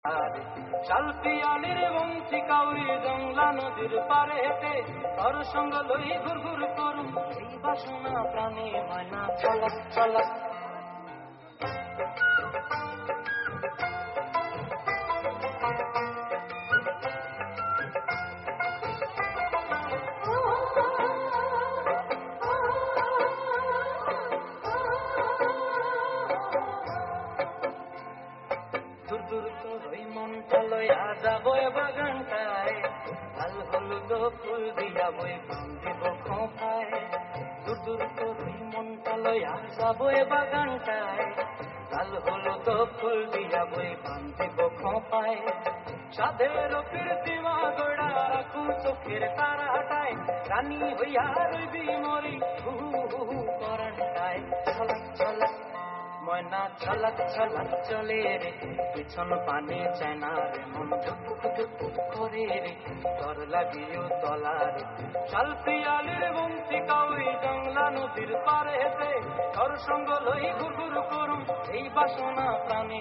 শাল পিয়ালির বংশী কাউরি জংলা নদীর পারে হেঁটে ঘর সঙ্গ লই ঘুর ঘুর করুম এই বাসনা প্রাণে ময়না চলক চলক। দূর দূর তোর ওই মনটা লইয়া যাবো বাগানটায়, লাল হলুদ ফুল দিয়া বই বান্ধিব খোঁপায়। দূর দূর তোর ওই মনটা লইয়া যাবো বাগানটায়, লাল হলুদ ফুল দিয়া বই বান্ধিব খোঁপায়। সাধের কীর্তিমা গোড়া রাখু চোখের তারাটায়, রানী হইয়া রইবি মরি হু হু হু পরানটায়। ছলক ছলক ময়না ছলক ছলক চলে রে, পিছন পানি চায় না রে, মন ধুক ধুক করে রে, ডর লাগিও তলারে। শাল পিয়ালির বংশী কাউরি জংলা নদীর পারে হেঁটে ঘর সঙ্গ লই ঘুর ঘুর করুম এই বাসনা প্রাণে